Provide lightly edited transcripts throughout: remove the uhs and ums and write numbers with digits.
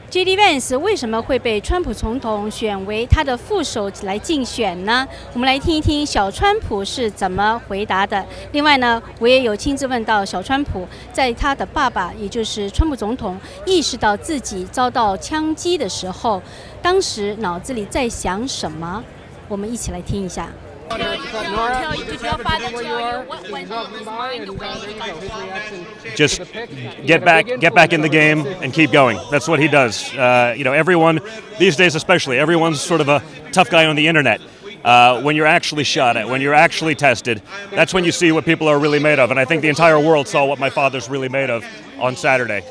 JD Vance 为什么会被川普总统选为他的副手来竞选呢？我们来听一听小川普是怎么回答的。另外呢，我也有亲自问到小川普，在他的爸爸，也就是川普总统意识到自己遭到枪击的时候，当时脑子里在想什么？我们一起来听一下。Did your father tell you what went through his mind when he got shot? Just get back in the game and keep going. That's what he does. Everyone these days, especially, everyone's sort of a tough guy on the internet. When you're actually shot at, when you're actually tested, that's when you see what people are really made of. And I think the entire world saw what my father's really made of on Saturday.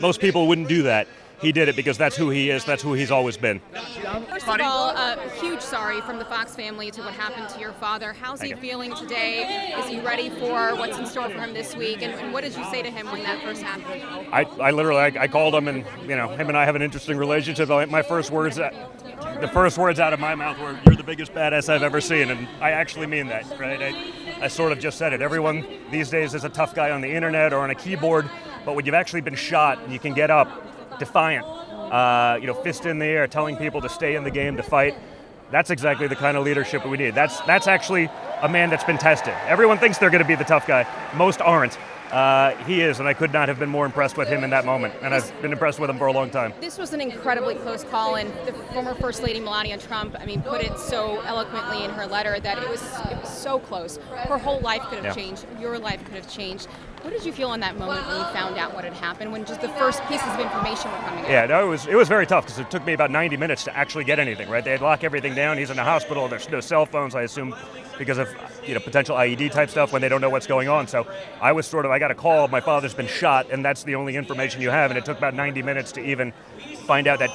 Most people wouldn't do that. He did it because that's who he is. That's who he's always been. First of all, a huge sorry from the Fox family to what happened to your father. How's he feeling today? Is he ready for what's in store for him this week? And what did you say to him when that first happened? I literally called him, and him and I have an interesting relationship. My first words, the first words out of my mouth were, "You're the biggest badass I've ever seen," and I actually mean that, right? I sort of just said it. Everyone these days is a tough guy on the internet or on a keyboard, but when you've actually been shot and you can get up, defiant, fist in the air, telling people to stay in the game, to fight. That's exactly the kind of leadership we need. That's actually a man that's been tested. Everyone thinks they're going to be the tough guy. Most aren't. He is, and I could not have been more impressed with him in that moment, and I've been impressed with him for a long time. This was an incredibly close call, and the former First Lady Melania Trump, put it so eloquently in her letter that it was so close. Her whole life could have changed. Your life could have changed. What did you feel in that moment when you found out what had happened, when just the first pieces of information were coming out? Yeah, no, it was very tough because it took me about 90 minutes to actually get anything, right? They'd lock everything down. He's in the hospital. There's no cell phones, I assume, because of potential IED type stuff when they don't know what's going on. So I got a call, my father's been shot, and that's the only information you have, and it took about 90 minutes to even find out that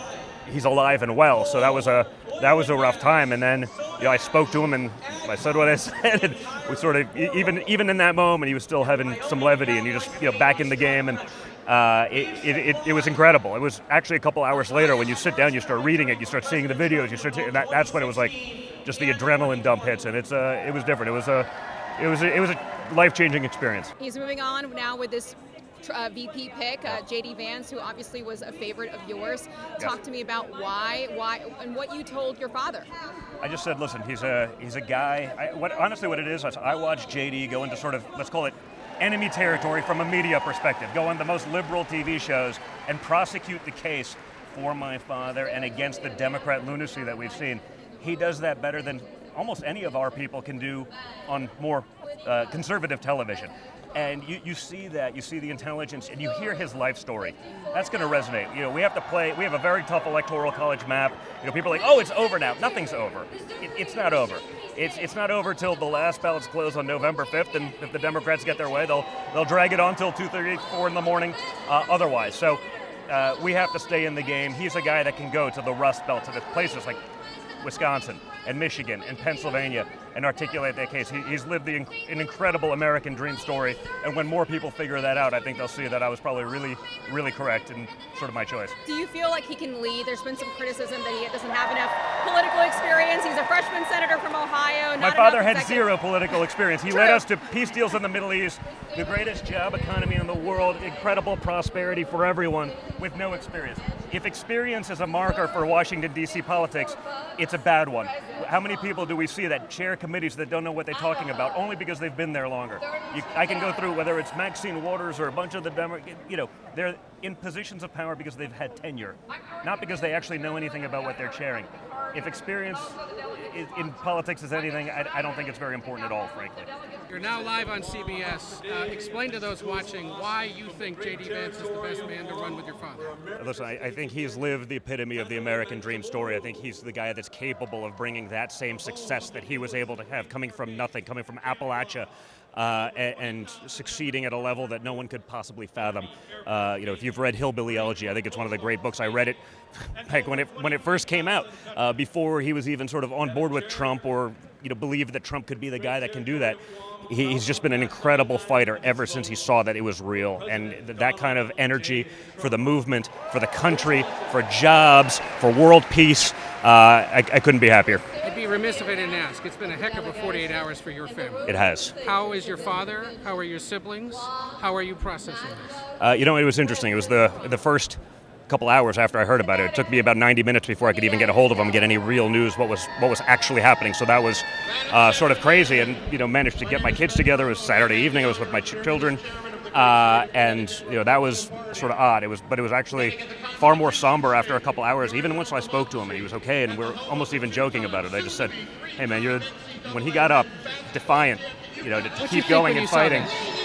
he's alive and well. So that was a rough time. And then I spoke to him and I said what I said, and we sort of even in that moment he was still having some levity, and you just back in the game, and it was incredible. It was actually a couple hours later when you sit down, you start reading it, you start seeing the videos, that's when it was like just the adrenaline dump hits, and it was different. It was a life-changing experience. He's moving on now with this VP pick, JD Vance, who obviously was a favorite of yours. Talk to me about why, and what you told your father. I just said, listen, he's a guy. Honestly, what it is I watched JD go into sort of, let's call it, enemy territory from a media perspective, go on the most liberal TV shows and prosecute the case for my father and against the Democrat lunacy that we've seen. He does that better than almost any of our people can do on more conservative television. And you see that, you see the intelligence, and you hear his life story. That's going to resonate. We have a very tough electoral college map. People are like, oh, it's over now. Nothing's over. It's not over. It's not over till the last ballots close on November 5th, and if the Democrats get their way, they'll drag it on till 2:30, 4 in the morning otherwise. So we have to stay in the game. He's a guy that can go to the Rust Belt, to the places like Wisconsin and Michigan and Pennsylvania and articulate that case. He's lived an incredible American dream story, and when more people figure that out, I think they'll see that I was probably really, really correct and sort of my choice. Do you feel like he can lead? There's been some criticism that he doesn't have enough political experience. He's a freshman senator from Ohio. My father had zero political experience. He led us to peace deals in the Middle East, the greatest job economy in the world, incredible prosperity for everyone with no experience. If experience is a marker for Washington, D.C. politics, it's a bad one. How many people do we see that chair committees that don't know what they're talking about only because they've been there longer? I can go through whether it's Maxine Waters or a bunch of the Democrats, they're in positions of power because they've had tenure, not because they actually know anything about what they're chairing. If experience in politics is anything, I don't think it's very important at all, frankly. You're now live on CBS. Explain to those watching why you think JD Vance is the best man to run with your father. Listen, I think he's lived the epitome of the American dream story. I think he's the guy that's capable of bringing that same success that he was able to have, coming from nothing, coming from Appalachia, and succeeding at a level that no one could possibly fathom. If you've read Hillbilly Elegy, I think it's one of the great books. I read it back when it first came out, before he was even sort of on board with Trump or believed that Trump could be the guy that can do that. He's just been an incredible fighter ever since he saw that it was real, and that kind of energy for the movement, for the country, for jobs, for world peace. I couldn't be happier. I'd be remiss if I didn't ask. It's been a heck of a 48 hours for your family. It has. How is your father? How are your siblings? How are you processing this? It was interesting. It was the first couple hours after I heard about it. It took me about 90 minutes before I could even get a hold of him, get any real news, what was actually happening. So that was sort of crazy, and managed to get my kids together. It was Saturday evening. I was with my children, and that was sort of odd. But it was actually far more somber after a couple hours. Even once I spoke to him and he was okay, and we were almost even joking about it. I just said, "Hey man, when he got up, defiant, to keep going and fighting."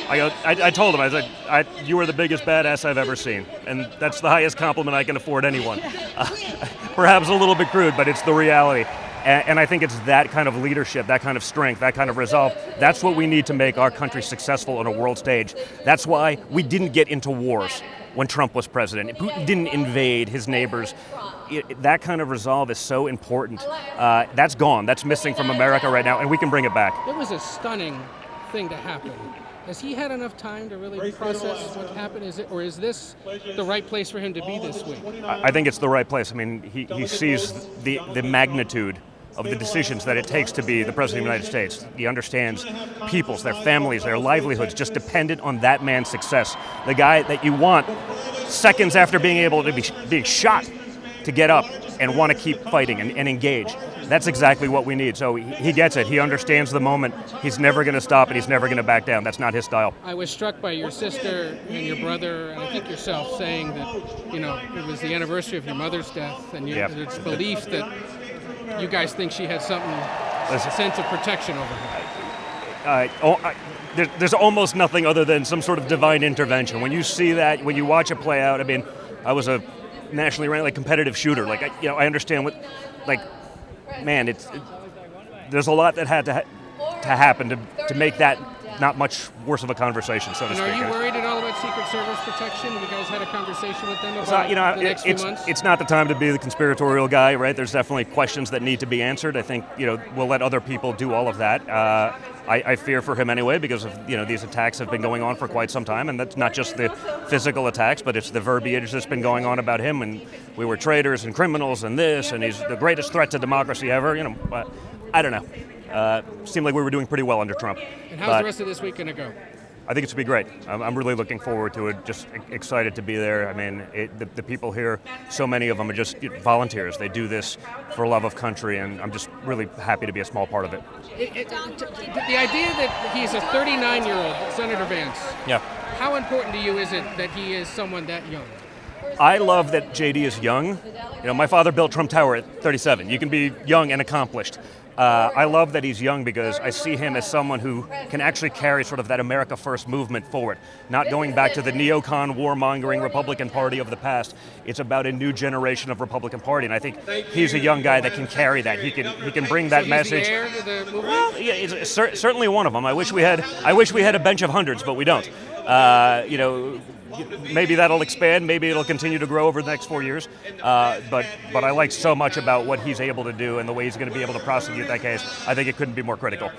I told him, I said, "You are the biggest badass I've ever seen," and that's the highest compliment I can afford anyone. Perhaps a little bit crude, but it's the reality. And I think it's that kind of leadership, that kind of strength, that kind of resolve. That's what we need to make our country successful on a world stage. That's why we didn't get into wars when Trump was president. Putin didn't invade his neighbors. That kind of resolve is so important. That's gone. That's missing from America right now, and we can bring it back. It was a stunning thing to happen. Has he had enough time to really process what happened? Is this the right place for him to be this week? I think it's the right place. I mean, he sees the magnitude of the decisions that it takes to be the President of the United States. He understands people's, their families, their livelihoods, just dependent on that man's success. The guy that you want seconds after being able to be shot to get up and want to keep fighting and engage. That's exactly what we need. So he gets it. He understands the moment. He's never going to stop and he's never going to back down. That's not his style. I was struck by your sister and your brother, and I think yourself, saying that, it was the anniversary of your mother's death, and it's belief that you guys think she had something, a sense of protection over her. There's almost nothing other than some sort of divine intervention. When you see that, when you watch it play out, I mean, I was a nationally ranked competitive shooter. I understand what, man, there's a lot that had to happen to make that not much worse of a conversation, so to speak. Are you worried at all about Secret Service protection? You guys had a conversation with them about the next few months? It's not the time to be the conspiratorial guy, right? There's definitely questions that need to be answered. I think, we'll let other people do all of that. I fear for him anyway because of, these attacks have been going on for quite some time, and that's not just the physical attacks, but it's the verbiage that's been going on about him, and we were traitors and criminals and this, and he's the greatest threat to democracy ever. I don't know. Seemed like we were doing pretty well under Trump. And how's the rest of this week going to go? I think it's going to be great. I'm really looking forward to it, just excited to be there. I mean, the people here, so many of them are just volunteers. They do this for love of country, and I'm just really happy to be a small part of it. The idea that he's a 39-year-old, Senator Vance, how important to you is it that he is someone that young? I love that JD is young. My father built Trump Tower at 37. You can be young and accomplished. I love that he's young because I see him as someone who can actually carry sort of that America First movement forward, not going back to the neocon, warmongering Republican Party of the past. It's about a new generation of Republican Party, and I think he's a young guy that can carry that. He can bring that message. The heir to the movement? Well, yeah, it's certainly one of them. I wish we had a bench of hundreds, but we don't. Maybe that'll expand. Maybe it'll continue to grow over the next 4 years. But I like so much about what he's able to do and the way he's going to be able to prosecute that case. I think it couldn't be more critical.